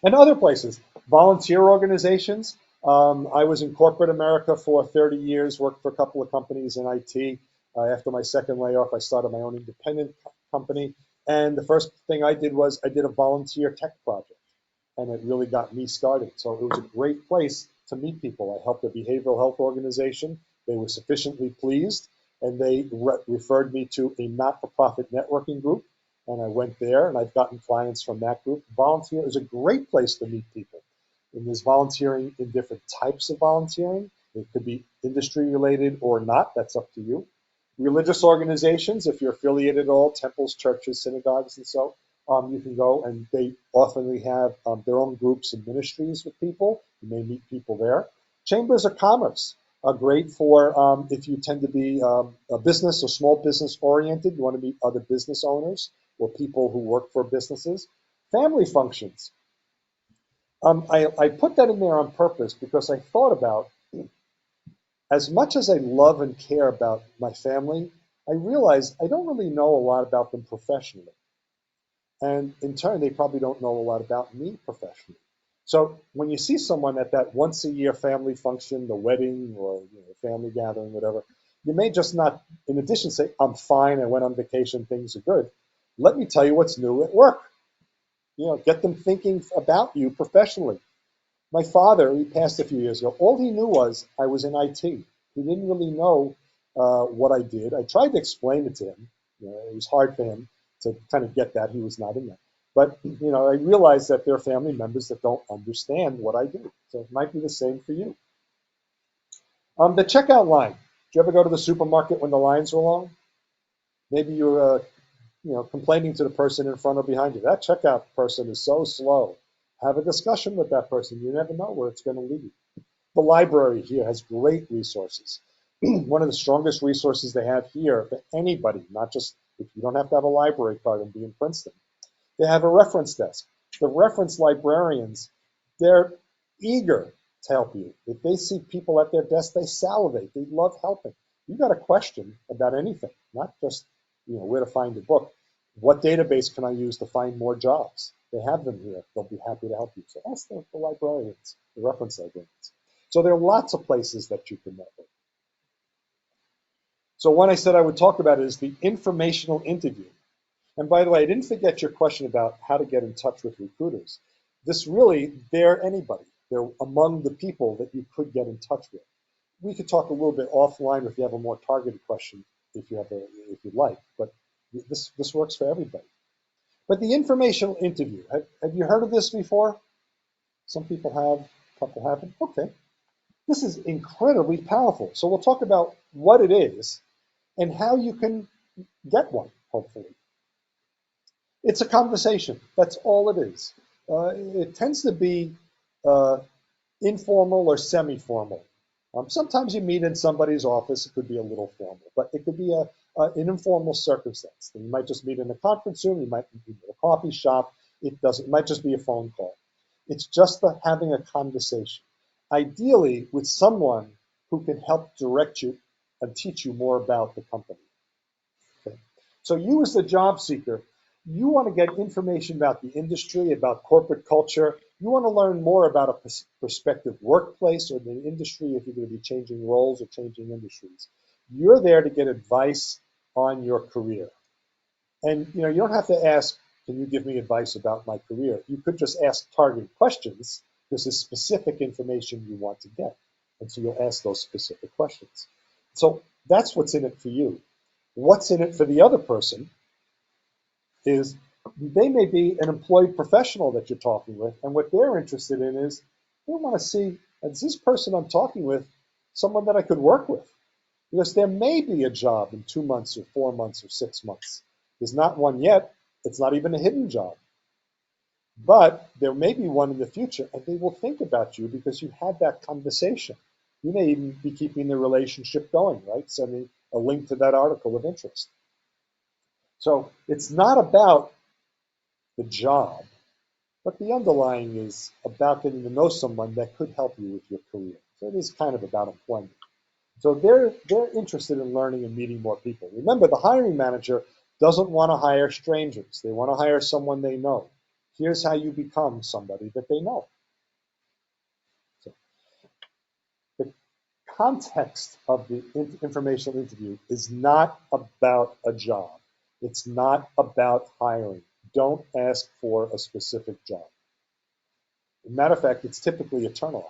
And other places, volunteer organizations. I was in corporate America for 30 years, worked for a couple of companies in IT. After my second layoff, I started my own independent company. And the first thing I did was I did a volunteer tech project. And it really got me started. So it was a great place to meet people. I helped a behavioral health organization. They were sufficiently pleased, and they referred me to a not-for-profit networking group. And I went there, and I've gotten clients from that group. Volunteer is a great place to meet people. And there's volunteering in different types of volunteering. It could be industry-related or not. That's up to you. Religious organizations, if you're affiliated at all, temples, churches, synagogues, and so you can go, and they often have their own groups and ministries with people. You may meet people there. Chambers of commerce are great for if you tend to be a business or small business oriented. You want to meet other business owners or people who work for businesses. Family functions. I put that in there on purpose because I thought about, as much as I love and care about my family, I realize I don't really know a lot about them professionally. And in turn, they probably don't know a lot about me professionally. So when you see someone at that once a year family function, the wedding or family gathering, whatever, you may just not, in addition, say, I'm fine, I went on vacation, things are good. Let me tell you what's new at work. Get them thinking about you professionally. My father, he passed a few years ago. All he knew was I was in IT. He didn't really know what I did. I tried to explain it to him. It was hard for him to kind of get that. He was not in that. But I realized that there are family members that don't understand what I do. So it might be the same for you. The checkout line. Did you ever go to the supermarket when the lines were long? Maybe you're complaining to the person in front or behind you. That checkout person is so slow. Have a discussion with that person. You never know where it's going to lead. The library here has great resources. One of the strongest resources they have here for anybody, not just if you don't have to have a library card and be in Princeton. They have a reference desk. The reference librarians, they're eager to help you. If they see people at their desk, they salivate. They love helping. You got a question about anything, not just where to find a book. What database can I use to find more jobs? They have them here. They'll be happy to help you. So ask the librarians, the reference librarians. So there are lots of places that you can network. So one I said I would talk about is the informational interview. And by the way, I didn't forget your question about how to get in touch with recruiters. They're anybody. They're among the people that you could get in touch with. We could talk a little bit offline if you have a more targeted question, if you'd like, but this works for everybody. But the informational interview, have you heard of this before? Some people have, a couple haven't. Okay. This is incredibly powerful. So we'll talk about what it is and how you can get one, hopefully. It's a conversation. That's all it is. It tends to be informal or semi-formal. Sometimes you meet in somebody's office. It could be a little formal, but it could be an informal circumstance. You might just meet in a conference room. You might meet in a coffee shop. It might just be a phone call. It's just having a conversation, ideally with someone who can help direct you and teach you more about the company. Okay. So you as the job seeker, you want to get information about the industry, about corporate culture. You want to learn more about a prospective workplace or the industry if you're going to be changing roles or changing industries. You're there to get advice on your career. And you don't have to ask, can you give me advice about my career? You could just ask targeted questions because there's specific information you want to get. And so you'll ask those specific questions. So that's what's in it for you. What's in it for the other person is they may be an employed professional that you're talking with, and what they're interested in is they want to see, is this person I'm talking with someone that I could work with? Because there may be a job in 2 months or 4 months or 6 months. There's not one yet. It's not even a hidden job. But there may be one in the future, and they will think about you because you had that conversation. You may even be keeping the relationship going, right? Sending a link to that article of interest. So it's not about the job, but the underlying is about getting to know someone that could help you with your career. So it is kind of about employment. So they're interested in learning and meeting more people. Remember, the hiring manager doesn't want to hire strangers. They want to hire someone they know. Here's how you become somebody that they know. So the context of the informational interview is not about a job. It's not about hiring. Don't ask for a specific job. As a matter of fact, it's typically a turnoff.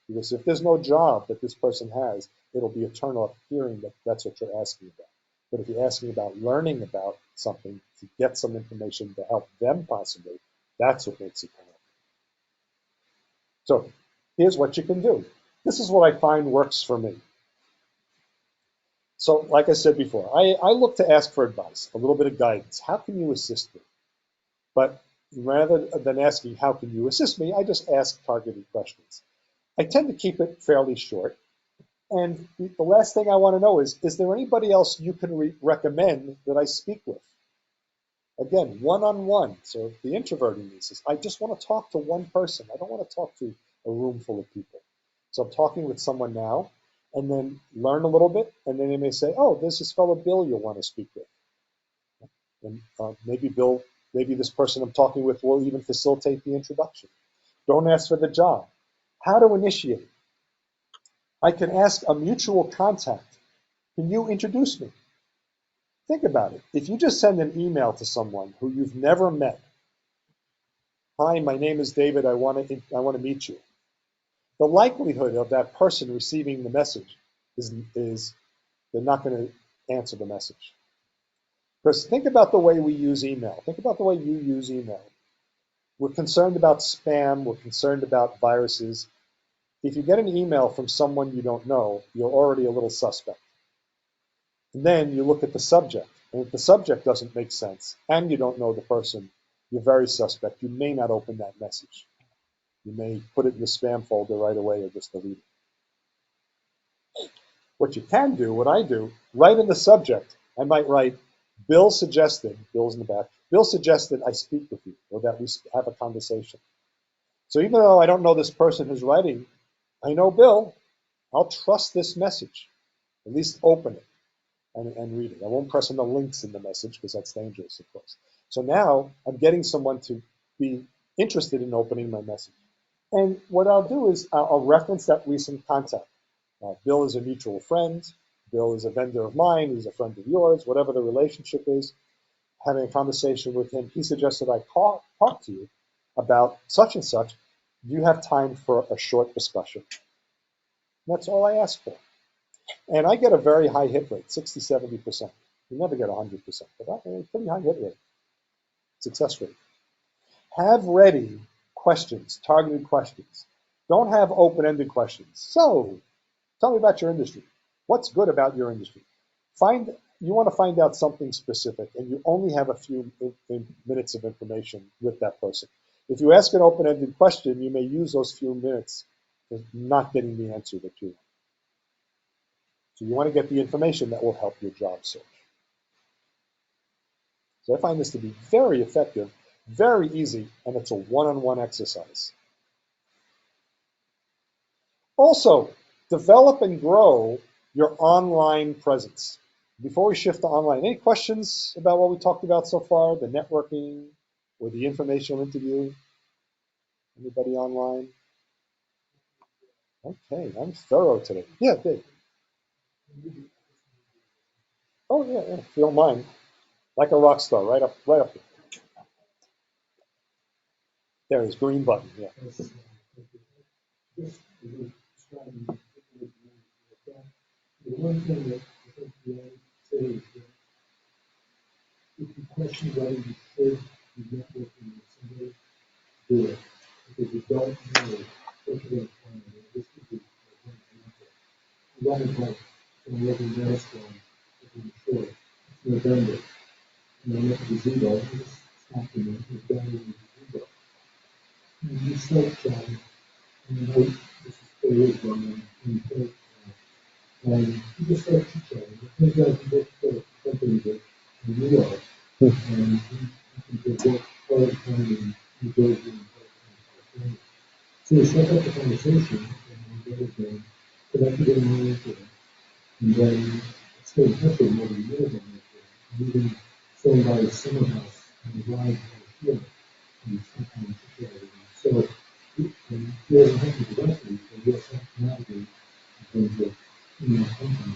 Because if there's no job that this person has, it'll be a turnoff hearing that that's what you're asking about. But if you're asking about learning about something to get some information to help them possibly, that's what makes it powerful. So here's what you can do. This is what I find works for me. So like I said before, I look to ask for advice, a little bit of guidance. How can you assist me? But rather than asking how can you assist me, I just ask targeted questions. I tend to keep it fairly short. And the last thing I want to know is there anybody else you can recommend that I speak with? Again, one-on-one. So the introvert in me says, I just want to talk to one person. I don't want to talk to a room full of people. So I'm talking with someone now, and then learn a little bit, and then they may say, oh, there's this fellow Bill you'll want to speak with. And maybe Bill, maybe this person I'm talking with will even facilitate the introduction. Don't ask for the job. How to initiate? I can ask a mutual contact. Can you introduce me? Think about it. If you just send an email to someone who you've never met, hi, my name is David, I want to meet you. The likelihood of that person receiving the message is they're not going to answer the message. Because think about the way we use email. Think about the way you use email. We're concerned about spam. We're concerned about viruses. If you get an email from someone you don't know, you're already a little suspect. And then you look at the subject. And if the subject doesn't make sense and you don't know the person, you're very suspect. You may not open that message. You may put it in the spam folder right away or just delete it. What you can do, what I do, right in the subject, I might write, Bill suggested, Bill's in the back, Bill suggested I speak with you or that we have a conversation. So even though I don't know this person who's writing, I know Bill, I'll trust this message. At least open it and read it. I won't press on the links in the message because that's dangerous, of course. So now I'm getting someone to be interested in opening my message. And what I'll do is I'll reference that recent contact. Bill is a mutual friend. Bill is a vendor of mine. He's a friend of yours, whatever the relationship is. Having a conversation with him, he suggested I talk to you about such and such. Do you have time for a short discussion? That's all I ask for. And I get a very high hit rate, 60, 70%. You never get 100%, but a pretty high hit rate, success rate. Have ready questions, targeted questions. Don't have open-ended questions. So, tell me about your industry. What's good about your industry? You want to find out something specific, and you only have a few minutes of information with that person. If you ask an open-ended question, you may use those few minutes for not getting the answer that you want. So you want to get the information that will help your job search. So I find this to be very effective, very easy, and it's a one-on-one exercise. Also, develop and grow your online presence. Before we shift to online, any questions about what we talked about so far, the networking or the informational interview? Anybody online? Okay, I'm thorough today. Yeah, Dave. Oh, yeah, if you don't mind. Like a rock star, right up there. There it is, green button, yeah. The one thing that I think we always say is that if you question whether you should be networking with somebody, do it. Because you don't know what you're going to find. This could be one example. Running like from living marathon in short, it's November. And I went to the Zero, this afternoon, it was down in the Zero. And you start chatting, and you know, this is 4 years ago, and you just start chit-chatting. It turns out you work for a company that in New York, and you can work part-time in New Jersey and part-time in California. So we struck up the conversation, and we got it connected in my LinkedIn, and then stayed in touch with him over the years on LinkedIn, and even staying by his summer house on the ride here, and sometimes chit-chatting. So he doesn't have to directly, but he'll have to navigate in terms of company.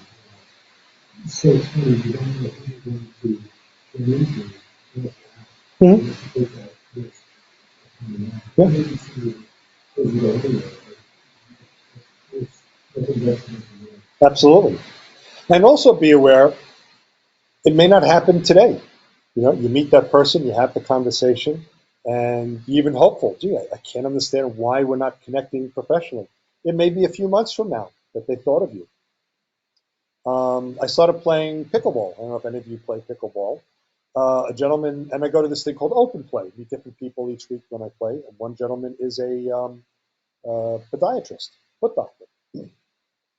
So it's funny, you don't know who you're going to run into. You have to take that risk. Yeah. Maybe somebody says you go anywhere, but it's investment. Absolutely. And also be aware, it may not happen today. You know, you meet that person, you have the conversation, and you're even hopeful. Gee, I can't understand why we're not connecting professionally. It may be a few months from now that they thought of you. I started playing pickleball. I don't know if any of you play pickleball. A gentleman, and I go to this thing called Open Play. Meet different people each week when I play. And one gentleman is a podiatrist. foot doctor.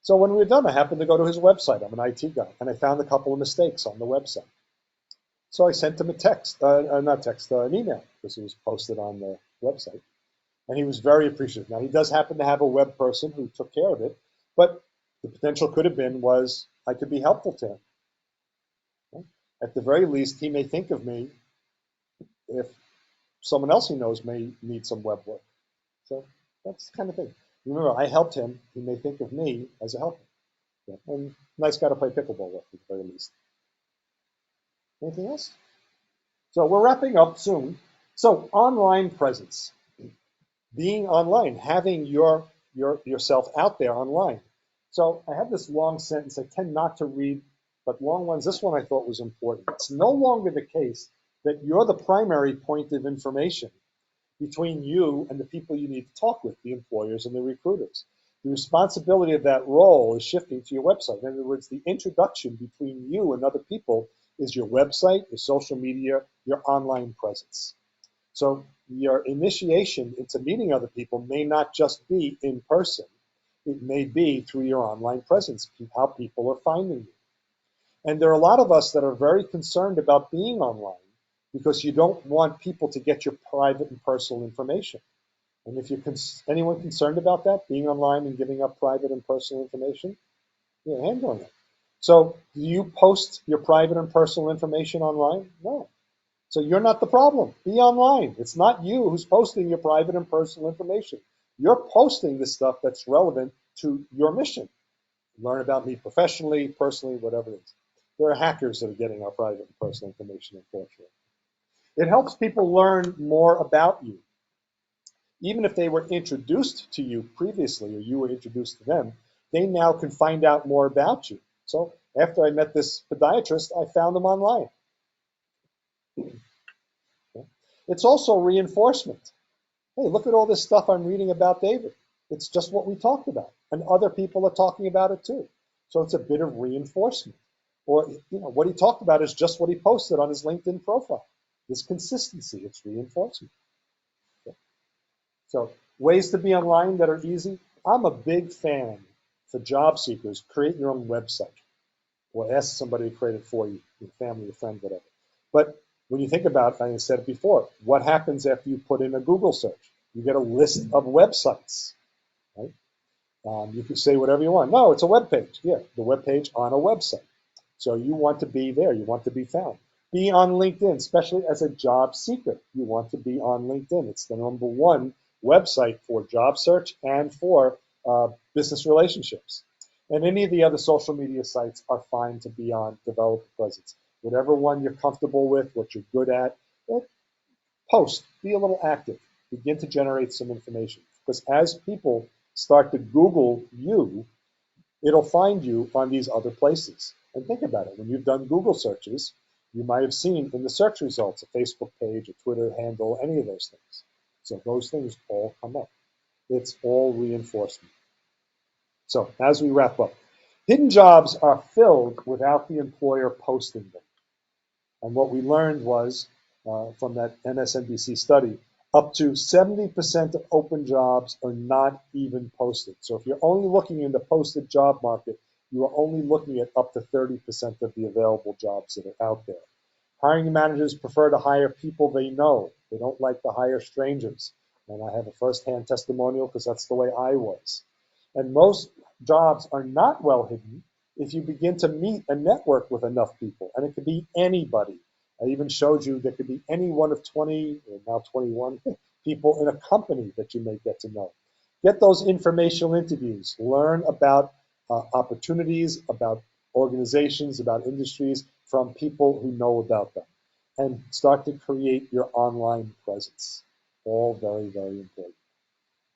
So when we were done, I happened to go to his website. I'm an IT guy, and I found a couple of mistakes on the website. So I sent him a text, not text, an email, because it was posted on the website. And he was very appreciative. Now, he does happen to have a web person who took care of it, but the potential could have been was I could be helpful to him. At the very least, he may think of me if someone else he knows may need some web work. So that's the kind of thing. Remember, I helped him. He may think of me as a helper. Yeah. And nice guy to play pickleball with, at the very least. Anything else? So we're wrapping up soon. So online presence, being online, having yourself out there online. So I have this long sentence. I tend not to read, but long ones. This one I thought was important. It's no longer the case that you're the primary point of information between you and the people you need to talk with, the employers and the recruiters. The responsibility of that role is shifting to your website. In other words, the introduction between you and other people is your website, your social media, your online presence. So your initiation into meeting other people may not just be in person. It may be through your online presence, how people are finding you. And there are a lot of us that are very concerned about being online because you don't want people to get your private and personal information. And if you're anyone concerned about that, being online and giving up private and personal information, you're handling it. So do you post your private and personal information online? No. So you're not the problem. Be online. It's not you who's posting your private and personal information. You're posting the stuff that's relevant to your mission. Learn about me professionally, personally, whatever it is. There are hackers that are getting our private and personal information, unfortunately. It helps people learn more about you. Even if they were introduced to you previously or you were introduced to them, they now can find out more about you. So after I met this podiatrist, I found him online. It's also reinforcement. Hey, look at all this stuff I'm reading about David. It's just what we talked about. And other people are talking about it too. So it's a bit of reinforcement. Or what he talked about is just what he posted on his LinkedIn profile. This consistency, it's reinforcement. Okay. So ways to be online that are easy. I'm a big fan for job seekers. Create your own website or ask somebody to create it for you, your family, your friend, whatever. But when you think about it, I said it before, what happens after you put in a Google search? You get a list of websites, right? You can say whatever you want. No, it's a web page. Yeah, the web page on a website. So you want to be there. You want to be found. Be on LinkedIn, especially as a job seeker. You want to be on LinkedIn. It's the #1 website for job search and for business relationships. And any of the other social media sites are fine to be on, develop a presence. Whatever one you're comfortable with, what you're good at, post, be a little active, begin to generate some information. Because as people start to Google you, it'll find you on these other places. And think about it, when you've done Google searches, you might have seen in the search results a Facebook page, a Twitter handle, any of those things. So those things all come up. It's all reinforcement. So as we wrap up, hidden jobs are filled without the employer posting them. And what we learned was from that MSNBC study, up to 70% of open jobs are not even posted. So if you're only looking in the posted job market, you are only looking at up to 30% of the available jobs that are out there. Hiring managers prefer to hire people they know. They don't like to hire strangers. And I have a firsthand testimonial because that's the way I was. And most jobs are not well hidden if you begin to meet and network with enough people. And it could be anybody. I even showed you there could be any one of 20, or now 21, people in a company that you may get to know. Get those informational interviews. Learn about opportunities, about organizations, about industries from people who know about them. And start to create your online presence. All very, very important.